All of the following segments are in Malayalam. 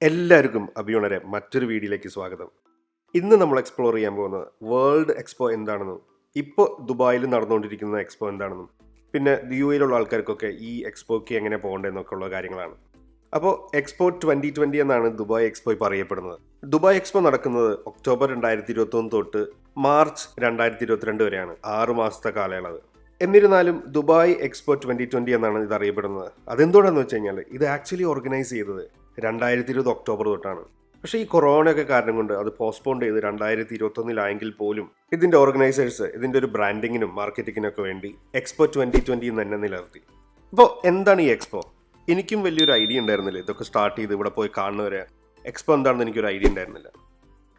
എല്ലാവർക്കും അഭിയുണരെ മറ്റൊരു വീഡിയോയിലേക്ക് സ്വാഗതം. ഇന്ന് നമ്മൾ എക്സ്പ്ലോർ ചെയ്യാൻ പോകുന്നത് വേൾഡ് എക്സ്പോ എന്താണെന്നും ഇപ്പോൾ ദുബായിൽ നടന്നുകൊണ്ടിരിക്കുന്ന എക്സ്പോ എന്താണെന്നും പിന്നെ യു എയിലുള്ള ആൾക്കാർക്കൊക്കെ ഈ എക്സ്പോയ്ക്ക് എങ്ങനെ പോകേണ്ടതെന്നൊക്കെ ഉള്ള കാര്യങ്ങളാണ്. അപ്പോൾ എക്സ്പോ 2020 എന്നാണ് ദുബായ് എക്സ്പോ ഇപ്പോൾ അറിയപ്പെടുന്നത്. ദുബായ് എക്സ്പോ നടക്കുന്നത് ഒക്ടോബർ 2021 തൊട്ട് മാർച്ച് 2022 വരെയാണ്, 6 മാസത്തെ കാലയളവ്. എന്നിരുന്നാലും ദുബായ് എക്സ്പോ 2020 എന്നാണ് ഇത് അറിയപ്പെടുന്നത്. അതെന്തുകൊണ്ടാണെന്ന് വെച്ച് കഴിഞ്ഞാൽ ഇത് ആക്ച്വലി ഓർഗനൈസ് ചെയ്തത് 2020 ഒക്ടോബർ തൊട്ടാണ്. പക്ഷേ ഈ കൊറോണയൊക്കെ കാരണം കൊണ്ട് അത് പോസ്റ്റ്പോൺ ചെയ്ത് 2021 പോലും ഇതിൻ്റെ ഓർഗനൈസേഴ്സ് ഇതിൻ്റെ ഒരു ബ്രാൻഡിങ്ങിനും മാർക്കറ്റിങ്ങിനൊക്കെ വേണ്ടി എക്സ്പോ 2020 എന്ന് തന്നെ നിലനിർത്തി. ഇപ്പോൾ എന്താണ് ഈ എക്സ്പോ? എനിക്കും വലിയൊരു ഐഡിയ ഉണ്ടായിരുന്നില്ല. ഇതൊക്കെ സ്റ്റാർട്ട് ചെയ്ത് ഇവിടെ പോയി കാണുന്നവരെ എക്സ്പോ എന്താണെന്ന് എനിക്കൊരു ഐഡിയ ഉണ്ടായിരുന്നില്ല.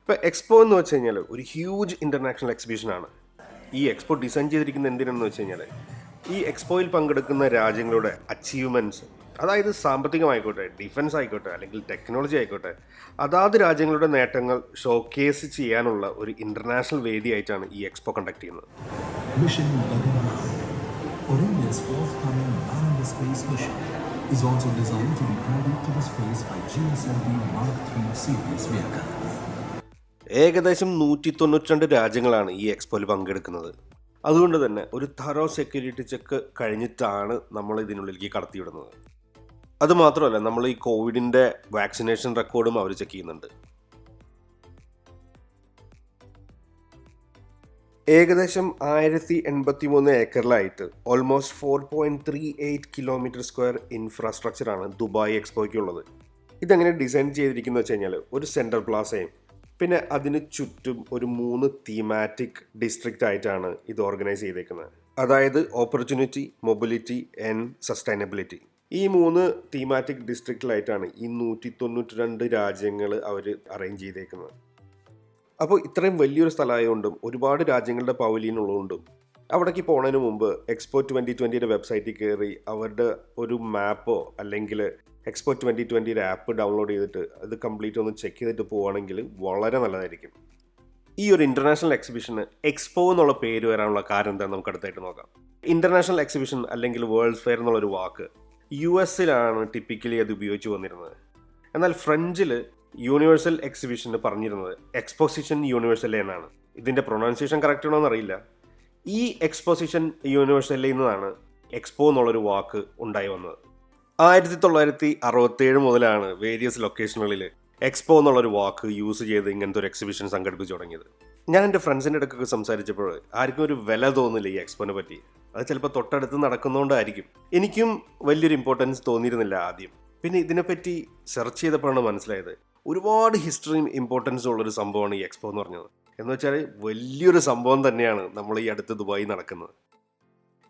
ഇപ്പോൾ എക്സ്പോ എന്ന് വെച്ച് കഴിഞ്ഞാൽ ഒരു ഹ്യൂജ് ഇൻ്റർനാഷണൽ എക്സിബിഷനാണ്. ഈ എക്സ്പോ ഡിസൈൻ ചെയ്തിരിക്കുന്നത് എന്തിനാണെന്ന് വെച്ച് കഴിഞ്ഞാൽ ഈ എക്സ്പോയിൽ പങ്കെടുക്കുന്ന രാജ്യങ്ങളുടെ അച്ചീവ്മെൻറ്റ്സ്, അതായത് സാമ്പത്തികമായിക്കോട്ടെ, ഡിഫൻസ് ആയിക്കോട്ടെ, അല്ലെങ്കിൽ ടെക്നോളജി ആയിക്കോട്ടെ, അതാത് രാജ്യങ്ങളുടെ നേട്ടങ്ങൾ ഷോക്കേസ് ചെയ്യാനുള്ള ഒരു ഇൻ്റർനാഷണൽ വേദിയായിട്ടാണ് ഈ എക്സ്പോ കണ്ടക്ട് ചെയ്യുന്നത്. Orion's forthcoming Man in the Space mission is also designed to be carried to the space by GSLV Mark III series vehicle. ഏകദേശം 192 രാജ്യങ്ങളാണ് ഈ എക്സ്പോയിൽ പങ്കെടുക്കുന്നത്. അതുകൊണ്ട് തന്നെ ഒരു തറോ സെക്യൂരിറ്റി ചെക്ക് കഴിഞ്ഞിട്ടാണ് നമ്മൾ ഇതിനുള്ളിലേക്ക് കടത്തിവിടുന്നത്. അതുമാത്രമല്ല, നമ്മൾ ഈ കോവിഡിൻ്റെ വാക്സിനേഷൻ റെക്കോർഡും അവർ ചെക്ക് ചെയ്യുന്നുണ്ട്. ഏകദേശം 1083 ഏക്കറിലായിട്ട് ഓൾമോസ്റ്റ് 4.38 കിലോമീറ്റർ സ്ക്വയർ ഇൻഫ്രാസ്ട്രക്ചറാണ് ദുബായ് എക്സ്പോയ്ക്കുള്ളത്. ഇതെങ്ങനെ ഡിസൈൻ ചെയ്തിരിക്കുന്നത് വെച്ച് കഴിഞ്ഞാൽ ഒരു സെൻട്രൽ പ്ലാസയും പിന്നെ അതിന് ചുറ്റും ഒരു 3 തീമാറ്റിക് ഡിസ്ട്രിക്റ്റ് ആയിട്ടാണ് ഇത് ഓർഗനൈസ് ചെയ്തേക്കുന്നത്. അതായത് ഓപ്പർച്യൂണിറ്റി, മൊബിലിറ്റി ആൻഡ് സസ്റ്റൈനബിലിറ്റി. ഈ 3 തീമാറ്റിക് ഡിസ്ട്രിക്റ്റിലായിട്ടാണ് ഈ 192 രാജ്യങ്ങൾ അവർ അറേഞ്ച് ചെയ്തേക്കുന്നത്. അപ്പോൾ ഇത്രയും വലിയൊരു സ്ഥലമായതുകൊണ്ടും ഒരുപാട് രാജ്യങ്ങളുടെ പവലിയൻ ഉള്ളതുകൊണ്ടും അവിടേക്ക് പോകുന്നതിന് മുമ്പ് എക്സ്പോ 2020 വെബ്സൈറ്റിൽ കയറി അവരുടെ ഒരു മാപ്പോ അല്ലെങ്കിൽ എക്സ്പോ 2020 ആപ്പ് ഡൗൺലോഡ് ചെയ്തിട്ട് അത് കംപ്ലീറ്റ് ഒന്ന് ചെക്ക് ചെയ്തിട്ട് പോവുകയാണെങ്കിൽ വളരെ നല്ലതായിരിക്കും. ഈ ഒരു ഇൻ്റർനാഷണൽ എക്സിബിഷന് എക്സ്പോ എന്നുള്ള പേര് വരാനുള്ള കാരണം എന്താണെന്ന് നമുക്ക് അടുത്തായിട്ട് നോക്കാം. ഇൻ്റർനാഷണൽ എക്സിബിഷൻ അല്ലെങ്കിൽ വേൾഡ് ഫെയർ എന്നുള്ളൊരു വാക്ക് US-ലാണ് ടിപ്പിക്കലി അത് ഉപയോഗിച്ച് വന്നിരുന്നത്. എന്നാൽ ഫ്രഞ്ചിൽ യൂണിവേഴ്സൽ എക്സിബിഷന് പറഞ്ഞിരുന്നത് എക്സ്പോസിഷൻ യൂണിവേഴ്സെല്ലെ എന്നാണ്. ഇതിൻ്റെ പ്രൊനൗൺസിയേഷൻ കറക്റ്റ് ആണോ എന്നറിയില്ല. ഈ എക്സ്പോസിഷൻ യൂണിവേഴ്സെല്ലിൽ നിന്നാണ് എക്സ്പോ എന്നുള്ളൊരു വാക്ക് ഉണ്ടായി വന്നത്. 1967 മുതലാണ് വേരിയസ് ലൊക്കേഷനുകളിൽ എക്സ്പോ എന്നുള്ളൊരു വാക്ക് യൂസ് ചെയ്ത് ഇങ്ങനത്തെ ഒരു എക്സിബിഷൻ സംഘടിപ്പിച്ച് തുടങ്ങിയത്. ഞാൻ എൻ്റെ ഫ്രണ്ട്സിൻ്റെ അടുക്കൊക്കെ സംസാരിച്ചപ്പോൾ ആർക്കും ഒരു വില തോന്നില്ല ഈ എക്സ്പോനെ പറ്റി. അത് ചിലപ്പോൾ തൊട്ടടുത്ത് നടക്കുന്നതുകൊണ്ടായിരിക്കും. എനിക്കും വലിയൊരു ഇമ്പോർട്ടൻസ് തോന്നിയിരുന്നില്ല ആദ്യം. പിന്നെ ഇതിനെപ്പറ്റി സെർച്ച് ചെയ്തപ്പോഴാണ് മനസ്സിലായത് ഒരുപാട് ഹിസ്റ്ററിയും ഇമ്പോർട്ടൻസും ഉള്ളൊരു സംഭവമാണ് ഈ എക്സ്പോ എന്ന് പറഞ്ഞത്. എന്ന് വെച്ചാൽ വലിയൊരു സംഭവം തന്നെയാണ് നമ്മൾ ഈ അടുത്ത് ദുബായി നടക്കുന്നത്.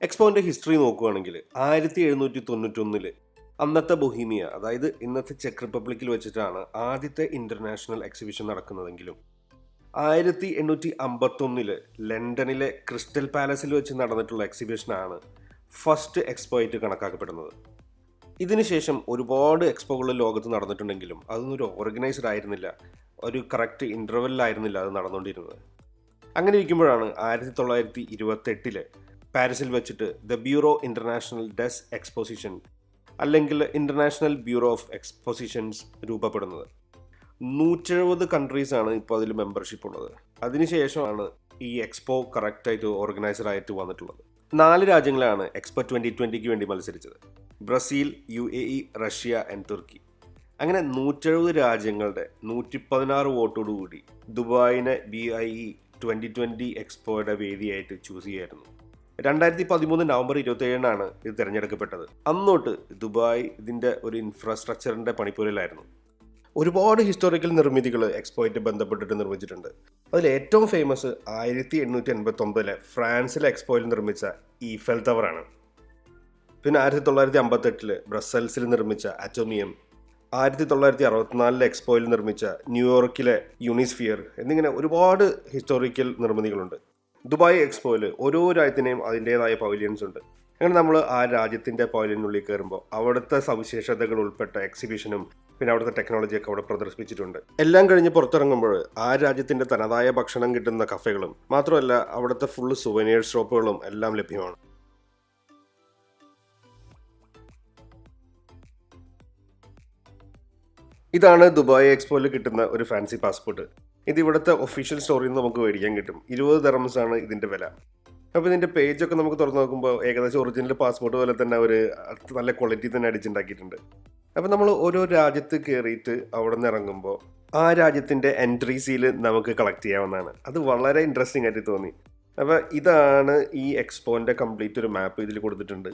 എക്സ്പോൻ്റെ ഹിസ്റ്ററി നോക്കുകയാണെങ്കിൽ 1791 അന്നത്തെ ബൊഹീമിയ, അതായത് ഇന്നത്തെ ചെക്ക് റിപ്പബ്ലിക്കിൽ വെച്ചിട്ടാണ് ആദ്യത്തെ ഇൻ്റർനാഷണൽ എക്സിബിഷൻ നടക്കുന്നതെങ്കിലും 1851 ലണ്ടനിലെ ക്രിസ്റ്റൽ പാലസിൽ വെച്ച് നടന്നിട്ടുള്ള എക്സിബിഷനാണ് ഫസ്റ്റ് എക്സ്പോ ആയിട്ട് കണക്കാക്കപ്പെടുന്നത്. ഇതിനുശേഷം ഒരുപാട് എക്സ്പോകൾ ലോകത്ത് നടന്നിട്ടുണ്ടെങ്കിലും അതൊന്നും ഒരു ഓർഗനൈസ്ഡ് ആയിരുന്നില്ല, ഒരു കറക്റ്റ് ഇൻ്റർവെല്ലായിരുന്നില്ല അത് നടന്നുകൊണ്ടിരുന്നത്. അങ്ങനെ ഇരിക്കുമ്പോഴാണ് 1928 പാരീസിൽ വെച്ചിട്ട് the Bureau International des Exposition അല്ലെങ്കിൽ ഇൻ്റർനാഷണൽ ബ്യൂറോ ഓഫ് എക്സ്പോസിഷൻസ് രൂപപ്പെടുന്നത്. 170 കൺട്രീസാണ് ഇപ്പോൾ അതിൽ മെമ്പർഷിപ്പ് ഉള്ളത്. അതിനുശേഷമാണ് ഈ എക്സ്പോ കറക്റ്റായിട്ട് ഓർഗനൈസർ ആയിട്ട് വന്നിട്ടുള്ളത്. 4 രാജ്യങ്ങളാണ് എക്സ്പോ 2020 വേണ്ടി മത്സരിച്ചത്: ബ്രസീൽ, UAE, റഷ്യ ആൻഡ് തുർക്കി. അങ്ങനെ 170 രാജ്യങ്ങളുടെ 116 വോട്ടോടുകൂടി ദുബായിനെ BIE 2020 എക്സ്പോയുടെ വേദിയായിട്ട് ചൂസ് ചെയ്യായിരുന്നു. 2013 നവംബർ 27 ഇത് തിരഞ്ഞെടുക്കപ്പെട്ടത്. അന്നോട്ട് ദുബായ് ഇതിൻ്റെ ഒരു ഇൻഫ്രാസ്ട്രക്ചറിൻ്റെ പണിപ്പുരയിലായിരുന്നു. ഒരുപാട് ഹിസ്റ്റോറിക്കൽ നിർമ്മിതികൾ എക്സ്പോയിട്ട് ബന്ധപ്പെട്ടിട്ട് നിർമ്മിച്ചിട്ടുണ്ട്. അതിൽ ഏറ്റവും ഫേമസ് 1889 ഫ്രാൻസിലെ എക്സ്പോയിൽ നിർമ്മിച്ച ഈഫൽ ടവറാണ്. പിന്നെ 1958 ബ്രസൽസിൽ നിർമ്മിച്ച അറ്റോമിയം, 1964 എക്സ്പോയിൽ നിർമ്മിച്ച ന്യൂയോർക്കിലെ യൂണിസ്ഫിയർ എന്നിങ്ങനെ ഒരുപാട് ഹിസ്റ്റോറിക്കൽ നിർമ്മിതികളുണ്ട്. ദുബായ് എക്സ്പോയിൽ ഓരോ രാജ്യത്തിനെയും അതിൻ്റേതായ പവലിയൻസ് ഉണ്ട്. അങ്ങനെ നമ്മൾ ആ രാജ്യത്തിൻ്റെ പവലിയനുള്ളിൽ കയറുമ്പോൾ അവിടുത്തെ സവിശേഷതകൾ ഉൾപ്പെട്ട എക്സിബിഷനും പിന്നെ അവിടുത്തെ ടെക്നോളജിയൊക്കെ അവിടെ പ്രദർശിപ്പിച്ചിട്ടുണ്ട്. എല്ലാം കഴിഞ്ഞ് പുറത്തിറങ്ങുമ്പോൾ ആ രാജ്യത്തിൻ്റെ തനതായ ഭക്ഷണം കിട്ടുന്ന കഫേകളും മാത്രമല്ല അവിടുത്തെ ഫുള്ള് സുവനീർ ഷോപ്പുകളും എല്ലാം ലഭ്യമാണ്. ഇതാണ് ദുബായ് എക്സ്പോയിൽ കിട്ടുന്ന ഒരു ഫാൻസി പാസ്പോർട്ട്. ഇത് ഇവിടുത്തെ ഒഫീഷ്യൽ സ്റ്റോറിൽ നിന്ന് നമുക്ക് മേടിക്കാൻ കിട്ടും. 20 ദിർഹംസ് ആണ് ഇതിൻ്റെ വില. അപ്പോൾ ഇതിൻ്റെ പേജൊക്കെ നമുക്ക് തുറന്ന് നോക്കുമ്പോൾ ഏകദേശം ഒറിജിനൽ പാസ്പോർട്ട് പോലെ തന്നെ അവർ നല്ല ക്വാളിറ്റി തന്നെ അടിച്ചുണ്ടാക്കിയിട്ടുണ്ട്. അപ്പോൾ നമ്മൾ ഓരോ രാജ്യത്ത് കയറിയിട്ട് അവിടെ നിന്ന് ഇറങ്ങുമ്പോൾ ആ രാജ്യത്തിൻ്റെ എൻട്രി സീൽ നമുക്ക് കളക്ട് ചെയ്യാവുന്നതാണ്. അത് വളരെ ഇൻട്രസ്റ്റിംഗ് ആയിട്ട് തോന്നി. അപ്പോൾ ഇതാണ് ഈ എക്സ്പോൻ്റെ കംപ്ലീറ്റ് ഒരു മാപ്പ് ഇതിൽ കൊടുത്തിട്ടുണ്ട്.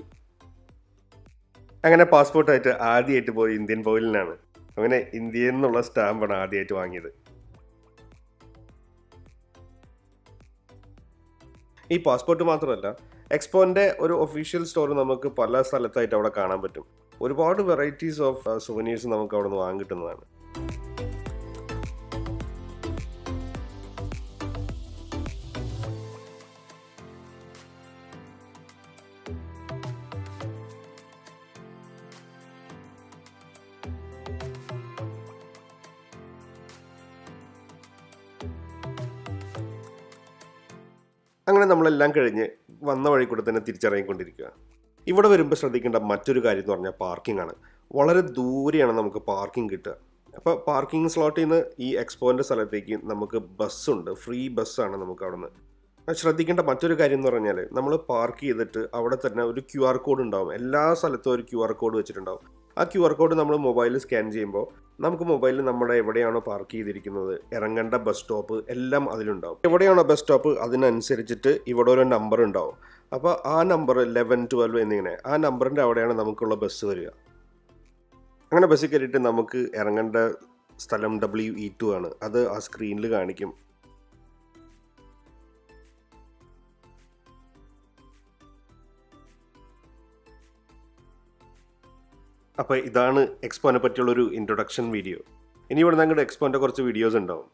അങ്ങനെ പാസ്പോർട്ടായിട്ട് ആദ്യമായിട്ട് പോയി ഇന്ത്യൻ പൗരനാണ്. അങ്ങനെ ഇന്ത്യയിൽ നിന്നുള്ള സ്റ്റാമ്പാണ് ആദ്യമായിട്ട് വാങ്ങിയത്. ഈ പാസ്പോർട്ട് മാത്രമല്ല, എക്സ്പോൻ്റെ ഒരു ഒഫീഷ്യൽ സ്റ്റോർ നമുക്ക് പല സ്ഥലത്തായിട്ട് അവിടെ കാണാൻ പറ്റും. ഒരുപാട് വെറൈറ്റീസ് ഓഫ് സുവനീഴ്സ് നമുക്ക് അവിടെ നിന്ന് വാങ്ങാൻ കിട്ടുന്നതാണ്. അങ്ങനെ നമ്മളെല്ലാം കഴിഞ്ഞ് വന്ന വഴി കൂടെ തന്നെ തിരിച്ചിറങ്ങിക്കൊണ്ടിരിക്കുക. ഇവിടെ വരുമ്പോൾ ശ്രദ്ധിക്കേണ്ട മറ്റൊരു കാര്യം എന്ന് പറഞ്ഞാൽ പാർക്കിംഗ് ആണ്. വളരെ ദൂരെയാണ് നമുക്ക് പാർക്കിംഗ് കിട്ടുക. അപ്പോൾ പാർക്കിംഗ് സ്ലോട്ടിൽ നിന്ന് ഈ എക്സ്പോൻ്റെ സ്ഥലത്തേക്ക് നമുക്ക് ബസ്സുണ്ട്, ഫ്രീ ബസ്സാണ് നമുക്ക് അവിടെ നിന്ന്. ശ്രദ്ധിക്കേണ്ട മറ്റൊരു കാര്യം എന്ന് പറഞ്ഞാൽ നമ്മൾ പാർക്ക് ചെയ്തിട്ട് അവിടെ തന്നെ ഒരു QR കോഡ് ഉണ്ടാവും. എല്ലാ സ്ഥലത്തും ഒരു QR കോഡ് വെച്ചിട്ടുണ്ടാവും. ആ QR കോഡ് നമ്മൾ മൊബൈലിൽ സ്കാൻ ചെയ്യുമ്പോൾ നമുക്ക് മൊബൈലിൽ നമ്മുടെ എവിടെയാണോ പാർക്ക് ചെയ്തിരിക്കുന്നത്, ഇറങ്ങേണ്ട ബസ് സ്റ്റോപ്പ് എല്ലാം അതിലുണ്ടാവും. എവിടെയാണോ ബസ് സ്റ്റോപ്പ് അതിനനുസരിച്ചിട്ട് ഇവിടെ ഒരു നമ്പർ ഉണ്ടാവും. അപ്പോൾ ആ നമ്പർ 11, 12 എന്നിങ്ങനെ ആ നമ്പറിൻ്റെ അവിടെയാണ് നമുക്കുള്ള ബസ് വരിക. അങ്ങനെ ബസ്സിൽ കയറിയിട്ട് നമുക്ക് ഇറങ്ങേണ്ട സ്ഥലം WE2 ആണ്. അത് ആ സ്ക്രീനിൽ കാണിക്കും. അപ്പോൾ ഇതാണ് എക്സ്പോനെ പറ്റിയുള്ളൊരു ഇൻട്രൊഡക്ഷൻ വീഡിയോ. ഇനി ഇവിടെ ഞങ്ങളുടെ എക്സ്പോൻ്റെ കുറച്ച് വീഡിയോസ് ഉണ്ടാവും.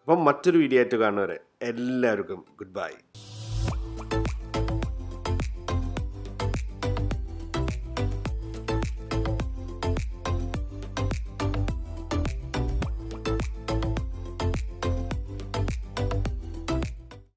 അപ്പം മറ്റൊരു വീഡിയോ ആയിട്ട് കാണുന്നവരെ എല്ലാവർക്കും ഗുഡ് ബൈ.